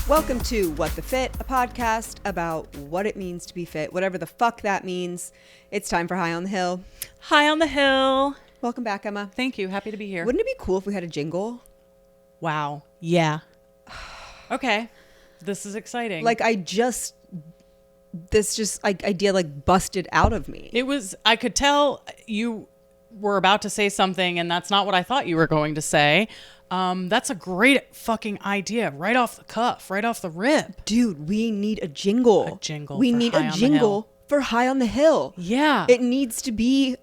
Welcome to What the Fit, a podcast about what it means to be fit, whatever the fuck that means. It's time for High on the Hill. High on the Hill. Welcome back, Emma. Thank you. Happy to be here. Wouldn't it be cool if we had a jingle? Wow. Yeah. Okay. This is exciting. This idea busted out of me. I could tell you were about to say something and that's not what I thought you were going to say. That's a great fucking idea. Right off the cuff, right off the rip. Dude, we need a jingle. We need a jingle for High on the Hill. Yeah. It needs to be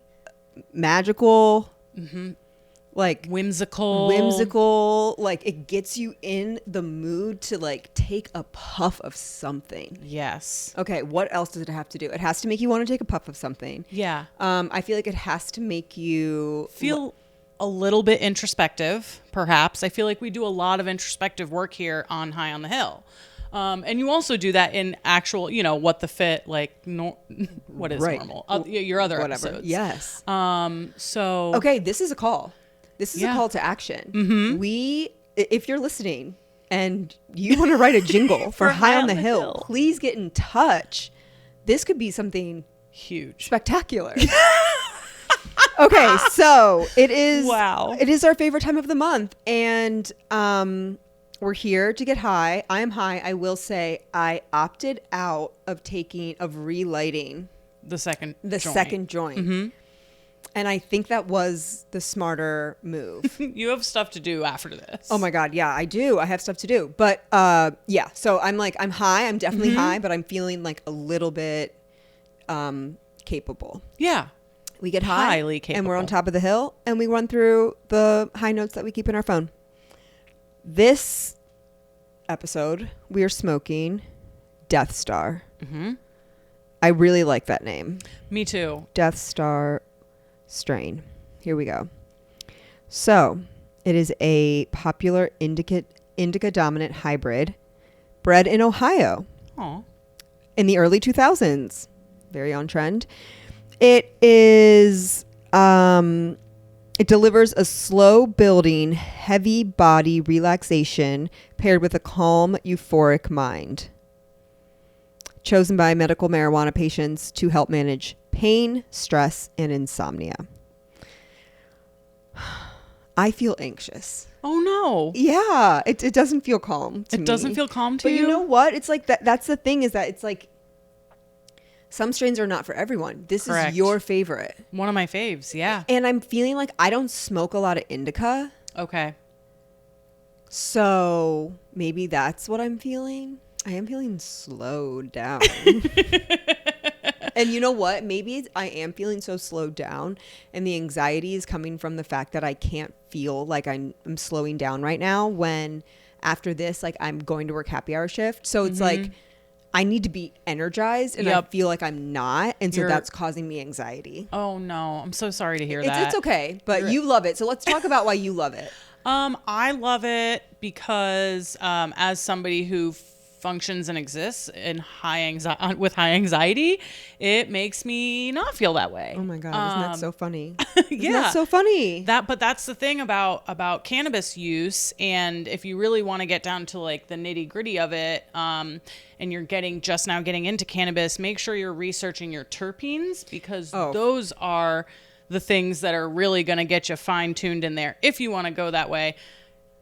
magical. Mm-hmm. Whimsical. Like it gets you in the mood to take a puff of something. Yes. Okay. What else does it have to do? It has to make you want to take a puff of something. Yeah. I feel like it has to make you feel a little bit introspective, perhaps. I feel like we do a lot of introspective work here on High on the Hill. And you also do that in actual, What the Fit, what is normal? Your other episodes. Yes. Okay, this is a call. This is a call to action. Mm-hmm. If you're listening and you want to write a jingle for High on the Hill, please get in touch. This could be something huge, spectacular. Okay, so it is. Wow. It is our favorite time of the month, and we're here to get high. I am high. I will say I opted out of relighting the second joint. Mm-hmm. And I think that was the smarter move. You have stuff to do after this. Oh my God. Yeah, I do. I have stuff to do. But yeah, so I'm high. I'm definitely high, but I'm feeling a little bit capable. Yeah. We get high. Highly capable. And we're on top of the hill and we run through the high notes that we keep in our phone. This episode, we are smoking Death Star. Mm-hmm. I really like that name. Me too. Death Star strain. Here we go. So it is a popular indica dominant hybrid bred in Ohio. Aww. In the early 2000s. Very on trend. It is, it delivers a slow building, heavy body relaxation paired with a calm, euphoric mind. Chosen by medical marijuana patients to help manage pain, stress, and insomnia. I feel anxious. Oh no. Yeah, it doesn't feel calm to me. It doesn't feel calm to you? But you know what? It's that's the thing is that it's some strains are not for everyone. This Correct. is your favorite. One of my faves, yeah. And I'm feeling like I don't smoke a lot of indica. Okay. So maybe that's what I'm feeling. I am feeling slowed down. And you know what? Maybe I am feeling so slowed down and the anxiety is coming from the fact that I can't feel like I'm slowing down right now when after this, I'm going to work happy hour shift. So it's I need to be energized and I feel like I'm not. And so that's causing me anxiety. Oh no. I'm so sorry to hear that. It's okay, but you love it. So let's talk about why you love it. I love it because as somebody who functions and exists in with high anxiety, it makes me not feel that way. Oh my God, isn't that so funny? Yeah, that's so funny. But that's the thing about cannabis use, and if you really want to get down to the nitty gritty of it, and you're just now getting into cannabis, make sure you're researching your terpenes because those are the things that are really going to get you fine tuned in there if you want to go that way.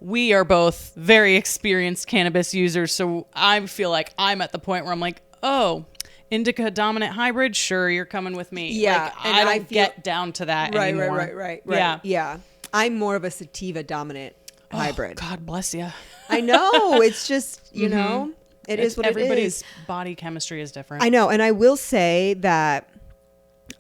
We are both very experienced cannabis users, so I feel like I'm at the point where I'm like, oh, indica dominant hybrid, sure, you're coming with me. Yeah, and I don't get down to that anymore. Right. Yeah. I'm more of a sativa dominant hybrid. God bless you. I know. It's just, it is what it is. Everybody's body chemistry is different. I know, and I will say that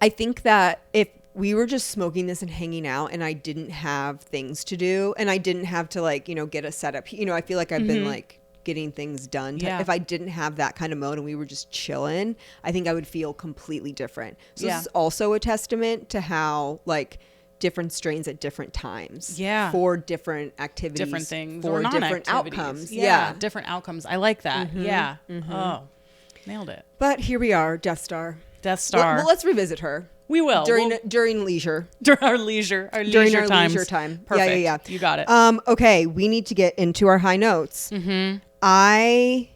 I think that if we were just smoking this and hanging out and I didn't have things to do and I didn't have to get a setup. I feel like I've been getting things done. If I didn't have that kind of mode and we were just chilling, I think I would feel completely different. So this is also a testament to how different strains at different times. Yeah. For different activities. Different things. For or different outcomes. Yeah. Different outcomes. I like that. Yeah. Oh, nailed it. But here we are, Death Star. Well, let's revisit her. We will. During leisure. During our leisure During our times. leisure time. Perfect. Yeah. You got it. Okay, we need to get into our high notes. Mm-hmm. I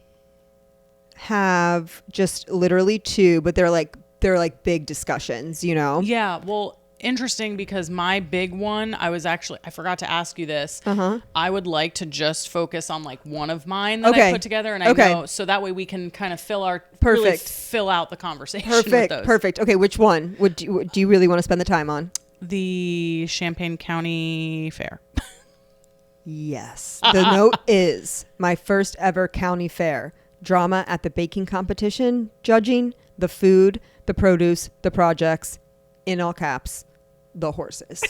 have just literally two, but they're like big discussions, you know? Yeah. Well, interesting, because my big one, I forgot to ask you this. I would like to just focus on like one of mine that I put together, and I know, so that way we can kind of fill out the conversation with those. Perfect. Okay, which one do you really want to spend the time on? The Champaign County Fair. Yes. The note is my first ever county fair. Drama at the baking competition, judging, the food, the produce, the projects, in all caps, the horses.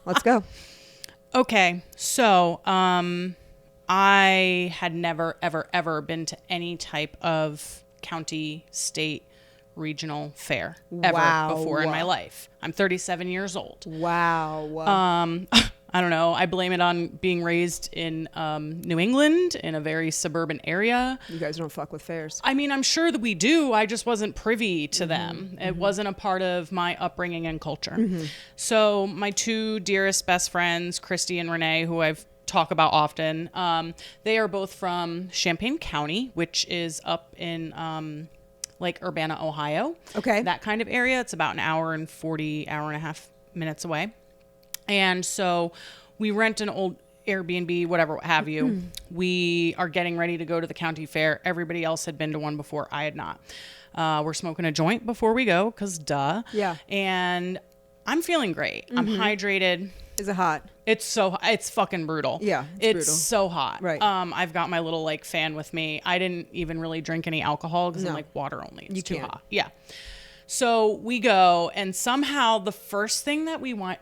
Let's go. Okay. So, I had never, ever, ever been to any type of county, state, regional fair ever before in my life. I'm 37 years old. Wow. I don't know. I blame it on being raised in New England in a very suburban area. You guys don't fuck with fairs. I mean, I'm sure that we do. I just wasn't privy to them. It wasn't a part of my upbringing and culture. So my two dearest best friends, Christy and Renee, who I've talked about often, they are both from Champaign County, which is up in like Urbana, Ohio. Okay. That kind of area. It's about an hour and a half minutes away. And so we rent an old Airbnb, whatever, what have you. We are getting ready to go to the county fair. Everybody else had been to one before. I had not. We're smoking a joint before we go, because duh. Yeah. And I'm feeling great. I'm hydrated. Is it hot? It's fucking brutal. Yeah, it's brutal. so hot. Right. I've got my little like fan with me. I didn't even really drink any alcohol because I'm like water only. It's too hot. Yeah. So we go, and somehow the first thing that we want,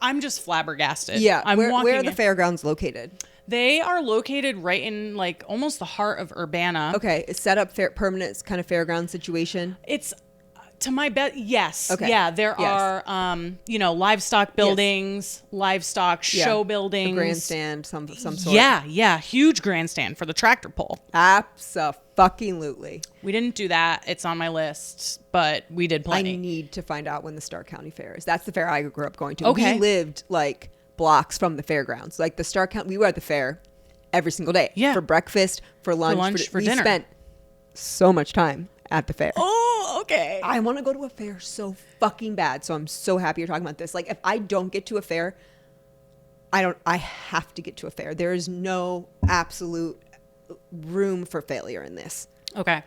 I'm just flabbergasted. Yeah. Where are the in. fairgrounds located? They are located right in like almost the heart of Urbana. Okay. It's set up permanent kind of fairground situation. It's to my bet. Yes. Okay. Yeah. There are, livestock buildings, livestock show buildings, a grandstand, some sort. Yeah. Yeah. Huge grandstand for the tractor pull. Abso-fucking-lutely. We didn't do that. It's on my list, but we did plenty. I need to find out when the Stark County Fair is. That's the fair I grew up going to. Okay. We lived like blocks from the fairgrounds. Like the Stark County, we were at the fair every single day. Yeah. For breakfast, for lunch, for dinner. We spent so much time at the fair. Oh, okay. I want to go to a fair so fucking bad. So I'm so happy you're talking about this. Like if I don't get to a fair, I have to get to a fair. There is no absolute room for failure in this. Okay.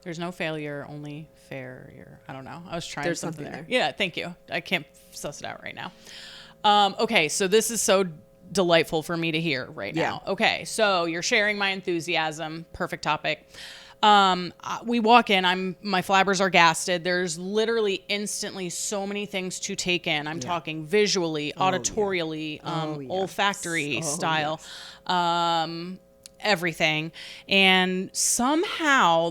There's no failure, only failure. I don't know. I was trying There's something something there. Yeah, thank you. I can't suss it out right now. Okay, so this is so delightful for me to hear right now. Okay, so you're sharing my enthusiasm. Perfect topic. We walk in, my flabbers are gasted. There's literally instantly so many things to take in. I'm talking visually, auditorially, olfactory style, everything. And somehow one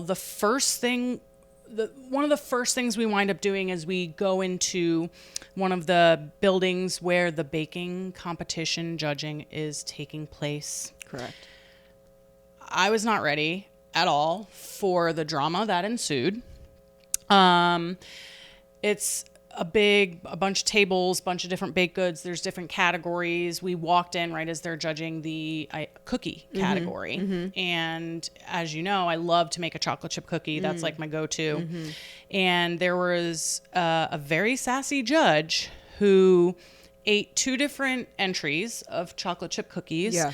of the first things we wind up doing is we go into one of the buildings where the baking competition judging is taking place. Correct. I was not ready at all for the drama that ensued. It's a bunch of tables, bunch of different baked goods. There's different categories. We walked in right as they're judging the cookie category. And as you know, I love to make a chocolate chip cookie. That's like my go-to. And there was a very sassy judge who ate 2 different entries of chocolate chip cookies. Yeah.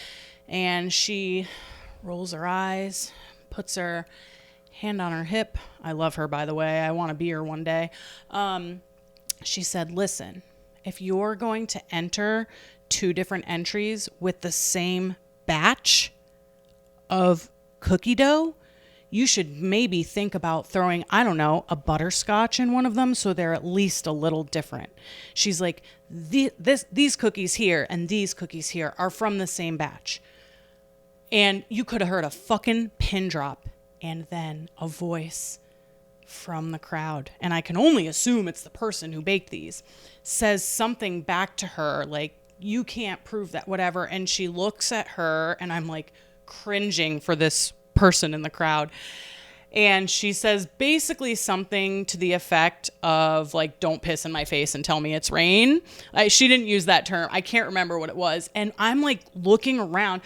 And she rolls her eyes, puts her hand on her hip. I love her, by the way. I want to be her one day. She said, listen, if you're going to enter 2 different entries with the same batch of cookie dough, you should maybe think about throwing, I don't know, a butterscotch in one of them so they're at least a little different. She's like, these cookies here and these cookies here are from the same batch. And you could have heard a fucking pin drop and then a voice from the crowd, and I can only assume it's the person who baked these, says something back to her like, you can't prove that, whatever. And she looks at her, and I'm like cringing for this person in the crowd. And she says basically something to the effect of like, don't piss in my face and tell me it's rain. She didn't use that term. I can't remember what it was. And I'm like looking around.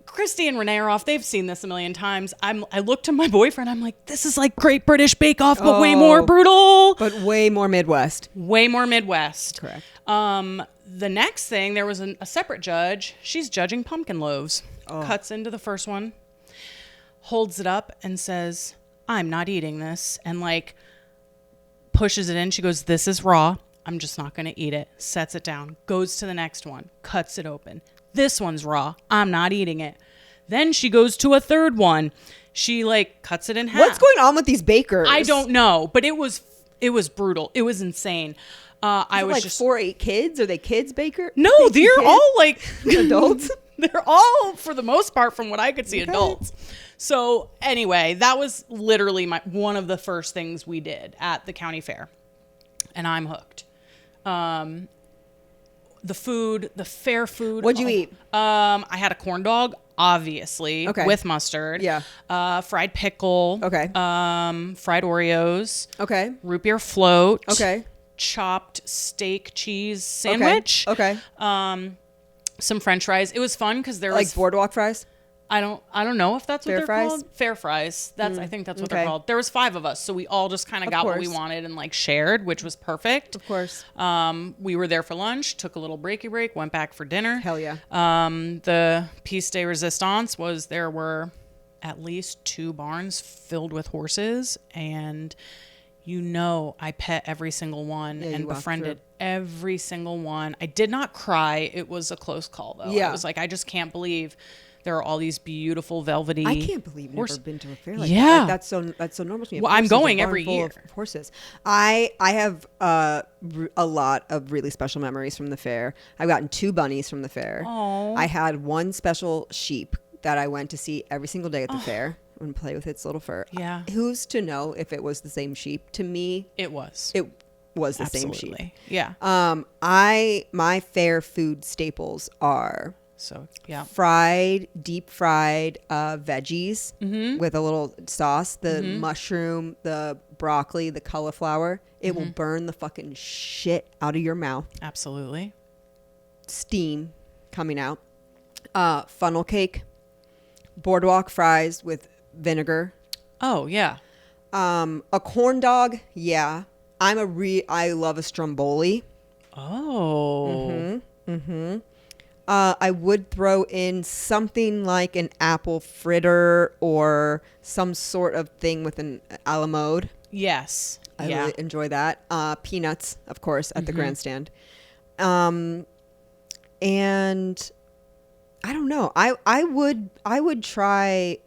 Christy and Renee are off. They've seen this a million times. I look to my boyfriend. I'm like, this is like Great British Bake Off, but way more brutal. But way more Midwest. Way more Midwest. Correct. The next thing, there was a separate judge. She's judging pumpkin loaves. Cuts into the first one, holds it up and says, I'm not eating this. And like pushes it in. She goes, this is raw. I'm just not going to eat it. Sets it down. Goes to the next one. Cuts it open. This one's raw. I'm not eating it. Then she goes to a third one. She like cuts it in half. What's going on with these bakers? I don't know, but it was brutal. It was insane. I was like just 4-8 kids. Are they kids baker? No, they're kids? all like Adults. They're all, for the most part, from what I could see, adults. So anyway, that was literally one of the first things we did at the county fair, and I'm hooked. The fair food. What'd you eat? I had a corn dog, obviously, with mustard. Yeah. Fried pickle. Okay. Fried Oreos. Okay. Root beer float. Okay. Chopped steak cheese sandwich. Okay. Some French fries. It was fun because there was like boardwalk fries. I don't know if that's what they're fries? called. Fair fries. I think that's what they're called. There was 5 of us, so we all just kind of got what we wanted and like shared, which was perfect. Of course. We were there for lunch, took a little break, went back for dinner. Hell yeah. The piece de resistance was there were at least 2 barns filled with horses, and I pet every single one and befriended every single one. I did not cry. It was a close call though. Yeah. I was like, I just can't believe there are all these beautiful velvety. I can't believe you've never been to a fair like that. That's so normal to me. Well, I'm going every year. Horses. I have a lot of really special memories from the fair. I've gotten 2 bunnies from the fair. Aww. I had 1 special sheep that I went to see every single day at the fair and play with its little fur. Yeah. Who's to know if it was the same sheep? To me, it was. It was the Absolutely. same sheep. Yeah. My fair food staples are deep fried veggies with a little sauce, the mushroom, the broccoli, the cauliflower. It will burn the fucking shit out of your mouth. Absolutely. Steam coming out. Funnel cake, boardwalk fries with vinegar. Oh yeah. A corn dog. Yeah. I love a stromboli. Oh. I would throw in something like an apple fritter or some sort of thing with an a la mode. Yes. I really enjoy that. Peanuts, of course, at the grandstand. And I don't know. I would try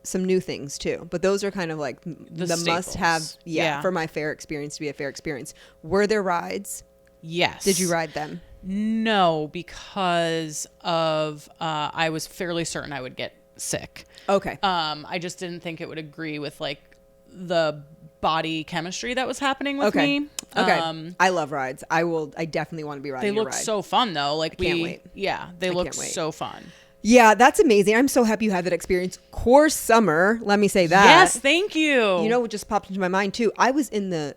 some new things too, but those are kind of like the must have for my fair experience to be a fair experience. Were there rides? Yes. Did you ride them? No, because of I was fairly certain I would get sick. Okay. I just didn't think it would agree with like the body chemistry that was happening with me. Okay. I love rides. I definitely want to be riding a ride. They look so fun though. Like I can't wait. Yeah, they look so fun. Yeah, that's amazing. I'm so happy you had that experience. Course summer, let me say that. Yes, thank you. You know what just popped into my mind too? I was in the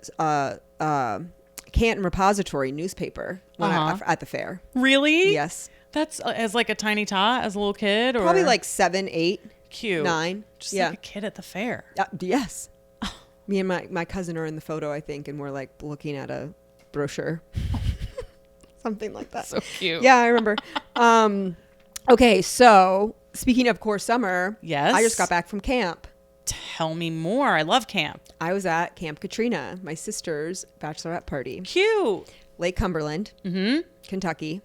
Canton Repository newspaper when at the fair. Really? Yes. That's as like a tiny tot as a little kid? Or probably like 7, 8. Cute. 9. Just like a kid at the fair. Yes. Me and my cousin are in the photo, I think, and we're like looking at a brochure. Something like that. So cute. Yeah, I remember. Okay, so speaking of Core Summer, yes, I just got back from camp. Tell me more. I love camp. I was at Camp Katrina, my sister's bachelorette party. Cute. Lake Cumberland, Kentucky.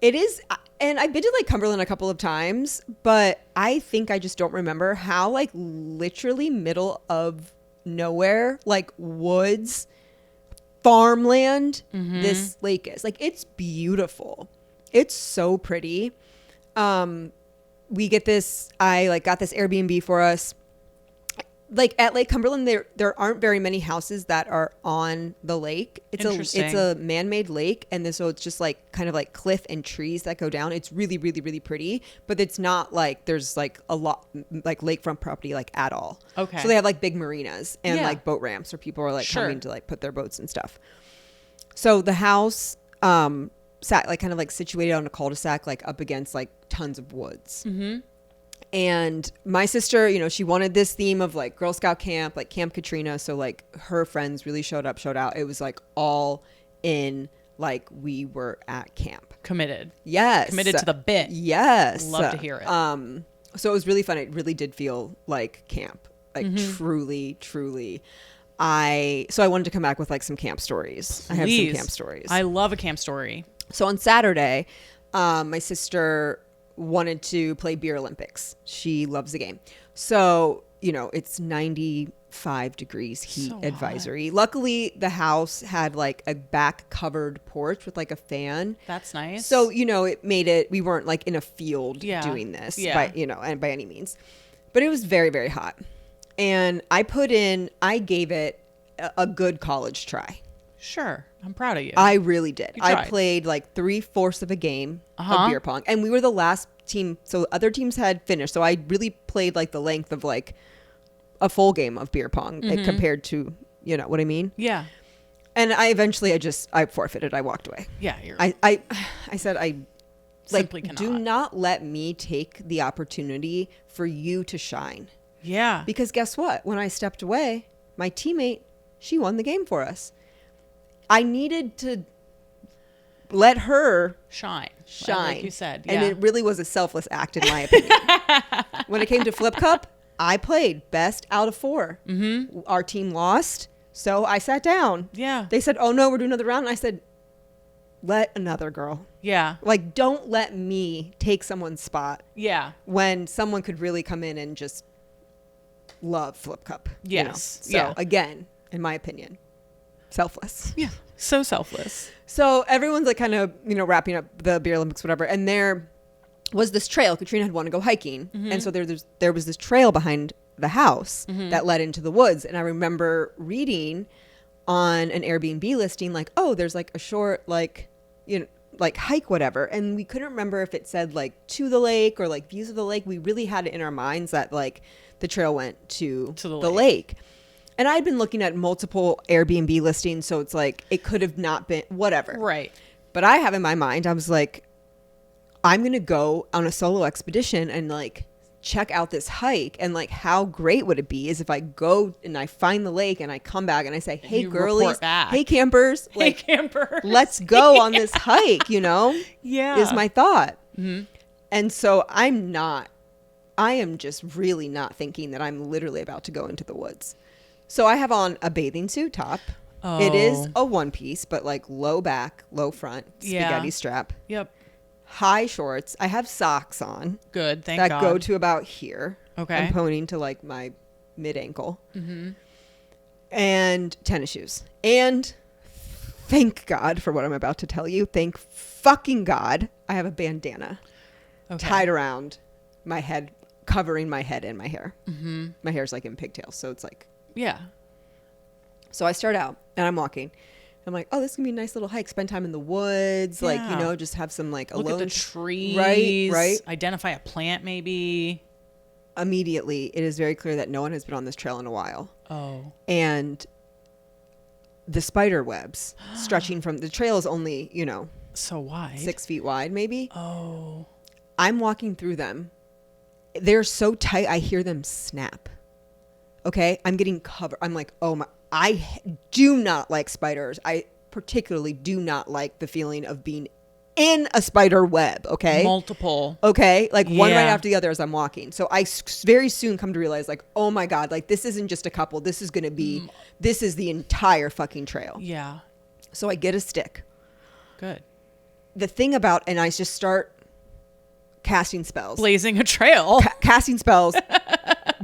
It is, and I've been to Lake Cumberland a couple of times, but I think I just don't remember how like literally middle of nowhere, like woods, farmland, this lake is. Like it's beautiful. It's so pretty. We get this, I got this Airbnb for us. Like at Lake Cumberland, there aren't very many houses that are on the lake. It's a man-made lake, and so it's just like kind of like cliff and trees that go down. It's really, really, really pretty, but it's not like there's like a lot like lakefront property like at all. Okay. So they have like big marinas and like boat ramps where people are like coming to like put their boats and stuff. So the house sat like kind of like situated on a cul-de-sac, like up against like tons of woods. And my sister, you know, she wanted this theme of like Girl Scout camp, like Camp Katrina. So like her friends really showed out. It was like all in, like we were at camp. Committed. Yes. Committed to the bit. Yes. Love to hear it. So it was really fun. It really did feel like camp. Like truly. So I wanted to come back with like some camp stories. I have some camp stories. I love a camp story. So on Saturday, my sister wanted to play Beer Olympics. She loves the game. So, you know, it's 95 degrees heat advisory. Luckily, the house had like a back covered porch with like a fan. That's nice. So, you know, it made it, we weren't like in a field doing this by, you know, and by any means. But it was very, very hot. And I gave it a good college try. Sure. I'm proud of you. I really did. I played like 3/4 of a game of beer pong, and we were the last team. So other teams had finished. So I really played like the length of like a full game of beer pong compared to, you know what I mean? Yeah. And I forfeited. I walked away. Yeah. I said, I like, cannot. Do not let me take the opportunity for you to shine. Yeah. Because guess what? When I stepped away, my teammate, she won the game for us. I needed to let her shine, like you said. And it really was a selfless act, in my opinion. When it came to Flip Cup, I played best out of 4. Our team lost, so I sat down. Yeah. They said, oh no, we're doing another round. And I said, let another girl. Yeah. Like, don't let me take someone's spot. Yeah. When someone could really come in and just love Flip Cup. Yes. You know? So again, in my opinion, selfless. Yeah. So selfless. So everyone's like kind of, you know, wrapping up the Beer Olympics, whatever. And there was this trail. Katrina had wanted to go hiking. And so there was this trail behind the house that led into the woods. And I remember reading on an Airbnb listing, like, oh, there's like a short, like, you know, like hike, whatever. And we couldn't remember if it said like to the lake or like views of the lake. We really had it in our minds that like the trail went to the lake. And I'd been looking at multiple Airbnb listings, so it's like it could have not been whatever. Right. But I have in my mind, I was like, I'm going to go on a solo expedition and like check out this hike. And like, how great would it be is if I go and I find the lake and I come back and I say, hey, girlies, hey, campers, like, hey, campers, let's go on this hike, you know? Yeah. Is my thought. And so I am just really not thinking that I'm literally about to go into the woods. So I have on a bathing suit top. Oh. It is a one piece, but like low back, low front, spaghetti strap. Yep. High shorts. I have socks on. Good. Thank God. That go to about here. Okay. I'm ponying to like my mid ankle. And tennis shoes. And thank God for what I'm about to tell you. Thank fucking God. I have a bandana tied around my head, covering my head and my hair. My hair's like in pigtails. So it's like. Yeah. So I start out and I'm walking. I'm like, oh, this is going to be a nice little hike. Spend time in the woods. Yeah. Like, you know, just have some like look at the trees. Right. Identify a plant maybe. Immediately, it is very clear that no one has been on this trail in a while. Oh. And the spider webs stretching from the trail is only, you know, so wide. 6 feet wide, maybe. Oh. I'm walking through them. They're so tight. I hear them snap. Okay. I'm getting covered. I'm like, oh my, I do not like spiders. I particularly do not like the feeling of being in a spider web. Okay. Multiple. Okay. Like one right after the other as I'm walking. So I very soon come to realize like, oh my God, like this isn't just a couple. This is going to be, this is the entire fucking trail. Yeah. So I get a stick. Good. The thing about, and I just start casting spells. Blazing a trail. Casting spells.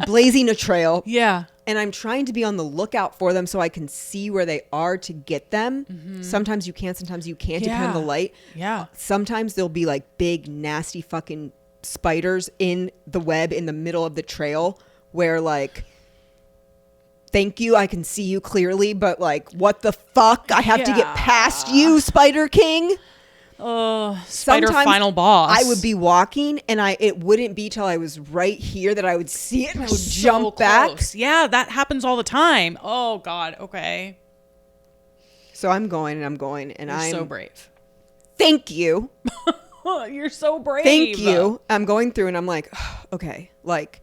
Blazing a trail. Yeah. And I'm trying to be on the lookout for them so I can see where they are to get them. Sometimes you can, sometimes you can't, depending on the light. Yeah. Sometimes there'll be like big, nasty fucking spiders in the web in the middle of the trail where like, thank you, I can see you clearly, but like, what the fuck? I have to get past you, Spider King. Spider Sometimes final boss. I would be walking and it wouldn't be till I was right here that I would see it and I would jump back. Yeah, that happens all the time. Oh God. Okay. So I'm going and I'm You're so brave. Thank you. You're so brave. Thank you. I'm going through and I'm like, okay, like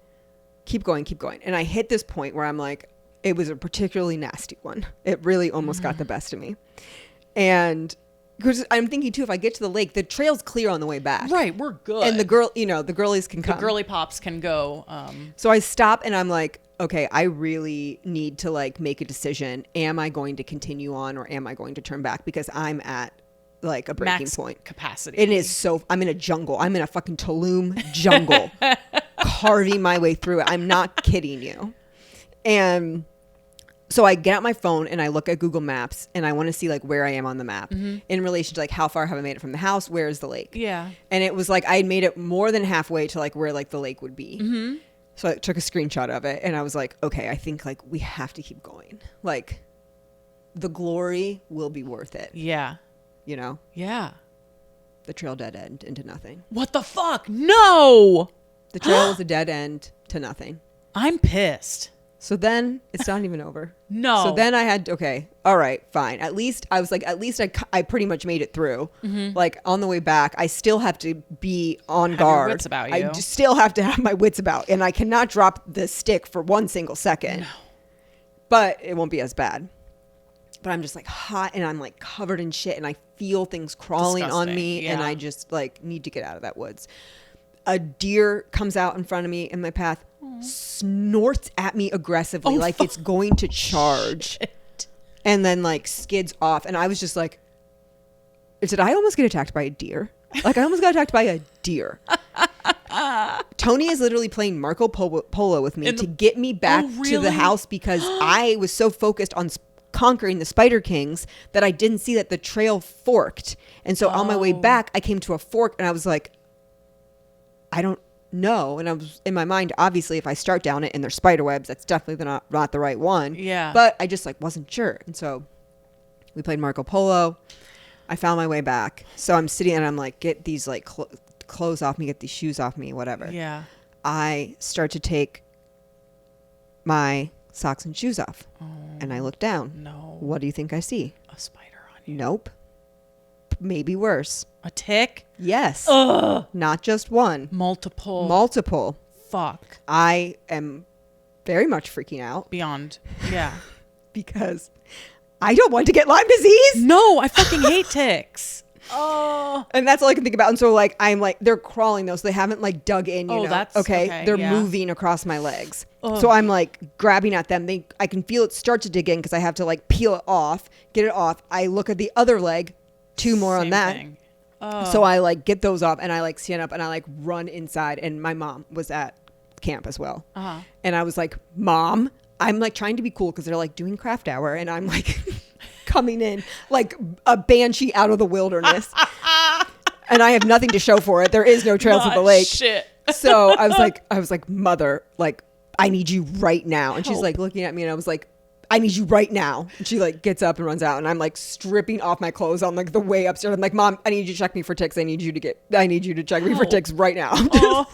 keep going. And I hit this point where I'm like, it was a particularly nasty one. It really almost got the best of me. And because I'm thinking too, if I get to the lake, the trail's clear on the way back. Right. We're good. And the girl, the girlies can come. The girly pops can go. So I stop and I'm like, okay, I really need to like make a decision. Am I going to continue on or am I going to turn back? Because I'm at like a breaking max point. Capacity. It is so, I'm in a jungle. I'm in a fucking Tulum jungle carving my way through it. I'm not kidding you. And so I get out my phone and I look at Google Maps and I want to see like where I am on the map in relation to like how far have I made it from the house? Where is the lake? Yeah. And it was like I had made it more than halfway to like where like the lake would be. Mm-hmm. So I took a screenshot of it and I was like, okay, I think like we have to keep going. Like the glory will be worth it. Yeah. Yeah. The trail dead end into nothing. What the fuck? No. The trail was a dead end to nothing. I'm pissed. So then it's not even over. No. So then I had, okay, all right, fine. At least I was like, I pretty much made it through. Mm-hmm. Like on the way back, I still have to be on guard. Your wits about you. I still have to have my wits about, and I cannot drop the stick for 1 single second. No. But it won't be as bad. But I'm just like hot and I'm like covered in shit and I feel things crawling on me and I just like need to get out of that woods. A deer comes out in front of me in my path, snorts at me aggressively like it's going to charge, and then like skids off. And I was just like, did I almost get attacked by a deer? Like I almost got attacked by a deer. Tony is literally playing Marco Polo with me to get me back to the house because I was so focused on conquering the Spider Kings that I didn't see that the trail forked. And so on my way back, I came to a fork and I was like, I don't know. And I was in my mind, obviously, if I start down it and there's spider webs, that's definitely not the right one. Yeah. But I just like wasn't sure. And so we played Marco Polo. I found my way back. So I'm sitting and I'm like, get these like clothes off me, get these shoes off me, whatever. Yeah. I start to take my socks and shoes off. And I look down. No. What do you think I see? A spider on you. Nope. Maybe worse. A tick? Yes. Ugh. Not just one. Multiple. Fuck. I am very much freaking out. Beyond. Yeah. Because I don't want to get Lyme disease. No, I fucking hate ticks. Oh. And that's all I can think about. And so like, I'm like, they're crawling though. So they haven't like dug in, you know. That's okay. They're moving across my legs. Ugh. So I'm like grabbing at them. I can feel it start to dig in because I have to like peel it off, get it off. I look at the other leg, 2 more on that. Thing. Oh. So I like get those off and I like stand up and I like run inside, and my mom was at camp as well. Uh-huh. And I was like, Mom, I'm like trying to be cool because they're like doing craft hour and I'm like coming in like a banshee out of the wilderness. And I have nothing to show for it. There is no trail to the lake. Shit. So I was like, Mother, like I need you right now. And she's like looking at me and I was like, I need you right now. And she like gets up and runs out and I'm like stripping off my clothes on like the way upstairs. I'm like, Mom, I need you to check me for ticks. I need you to check me for ticks right now.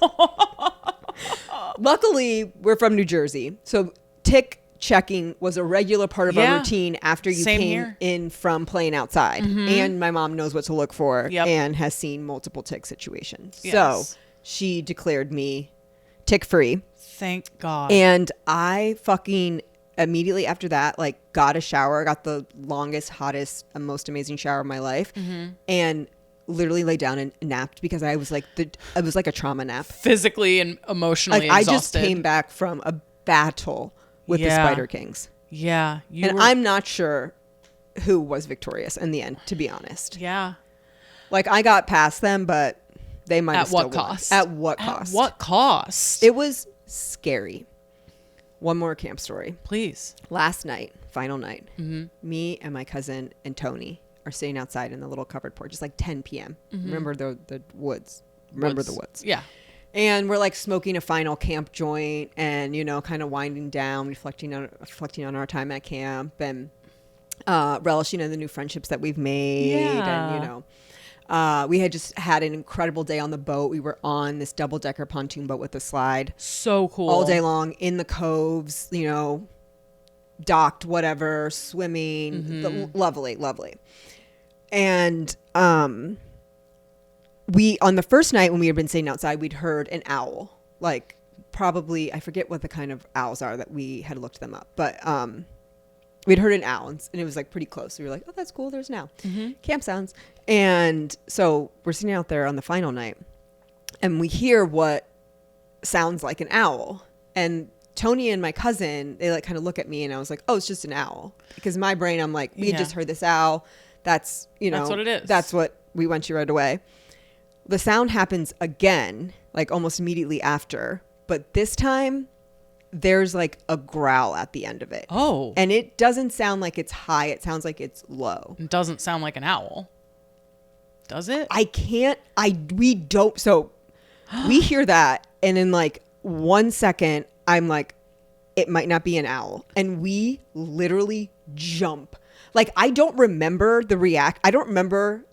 Luckily, we're from New Jersey. So tick checking was a regular part of our routine after you came in from playing outside. Mm-hmm. And my mom knows what to look for and has seen multiple tick situations. Yes. So she declared me tick free. Thank God. And I fucking immediately after that, like got a shower, got the longest, hottest, and most amazing shower of my life. Mm-hmm. And literally lay down and napped because I was like, it was like a trauma nap. Physically and emotionally like, exhausted. I just came back from a battle with the Spider Kings. Yeah. I'm not sure who was victorious in the end, to be honest. Yeah. Like I got past them, but they might have still won. At what cost? At what cost? At what cost? It was scary. One more camp story. Please. Last night, final night, me and my cousin and Tony are sitting outside in the little covered porch. It's like 10 p.m. Mm-hmm. Remember the woods. The woods. Yeah. And we're like smoking a final camp joint and, you know, kind of winding down, reflecting on our time at camp and relishing in the new friendships that we've made. Yeah. And, you know, we had just had an incredible day on the boat. We were on this double-decker pontoon boat with a slide. So cool. All day long in the coves, you know, docked, whatever, swimming. Mm-hmm. Lovely. And on the first night when we had been sitting outside, we'd heard an owl, like probably, I forget what the kind of owls are that we had looked them up, but we'd heard an owl and it was like pretty close. We were like, oh, that's cool. There's an owl. Camp sounds. And so we're sitting out there on the final night and we hear what sounds like an owl. And Tony and my cousin, they like kind of look at me and I was like, oh, it's just an owl. Because in my brain, I'm like, we had just heard this owl. That's, that's what it is. That's what we went to right away. The sound happens again, like almost immediately after. But this time there's like a growl at the end of it. Oh. And it doesn't sound like it's high. It sounds like it's low. It doesn't sound like an owl. Does it? We don't. So we hear that. And in like 1 second, I'm like, it might not be an owl. And we literally jump. Like, I don't remember I don't remember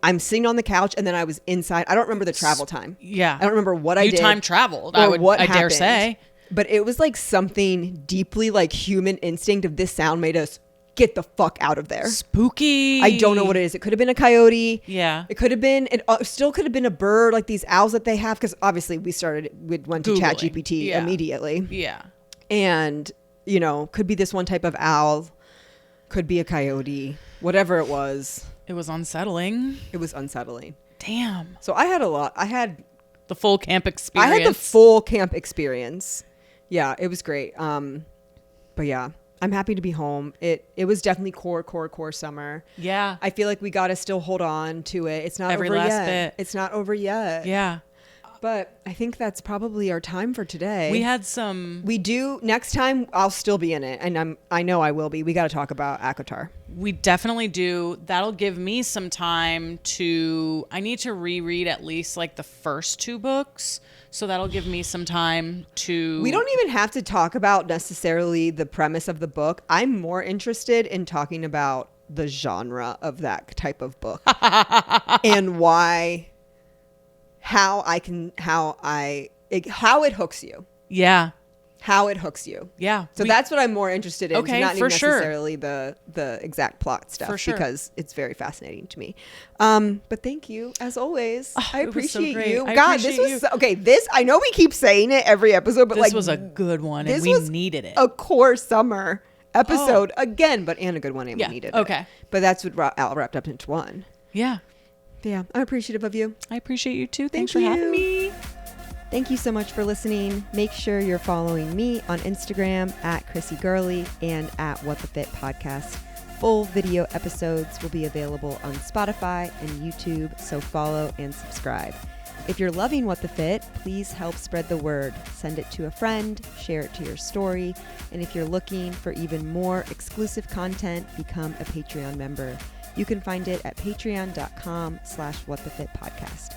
I'm sitting on the couch and then I was inside. I don't remember the travel time. Yeah. I don't remember what I did. You time traveled. I dare say. But it was like something deeply like human instinct of this sound made us get the fuck out of there. Spooky. I don't know what it is. It could have been a coyote. Yeah. It could have been, it still could have been a bird, like these owls that they have. Because obviously we went to ChatGPT immediately. Yeah. And, could be this one type of owl. Could be a coyote. Whatever it was. It was unsettling. Damn. So I had the full camp experience. I had the full camp experience. Yeah, it was great. But yeah, I'm happy to be home. It was definitely core summer. Yeah. I feel like we got to still hold on to it. It's not Every over last yet. bit. It's not over yet. Yeah. But I think that's probably our time for today. We do. Next time, I'll still be in it. And I know I will be. We got to talk about ACOTAR. We definitely do. That'll give me some time I need to reread at least like the first 2 books. So that'll give me some time to... We don't even have to talk about necessarily the premise of the book. I'm more interested in talking about the genre of that type of book and how it hooks you. Yeah. How it hooks you. Yeah. So that's what I'm more interested in. Okay, not for even sure. necessarily the exact plot stuff. For sure. Because it's very fascinating to me. But thank you, as always. I appreciate you. God, this was okay. I know we keep saying it every episode, but this was a good one and we needed it. A core summer episode again, and a good one and we needed it. Okay. But that's what wrapped up into one. Yeah. Yeah, I'm appreciative of you. I appreciate you too. Thanks for having me. Thank you so much for listening. Make sure you're following me on Instagram at Chrissy Gurley and at What the Fit Podcast. Full video episodes will be available on Spotify and YouTube, so follow and subscribe. If you're loving What the Fit, please help spread the word. Send it to a friend, share it to your story, and if you're looking for even more exclusive content, become a Patreon member. You can find it at patreon.com/whatthefitpodcast.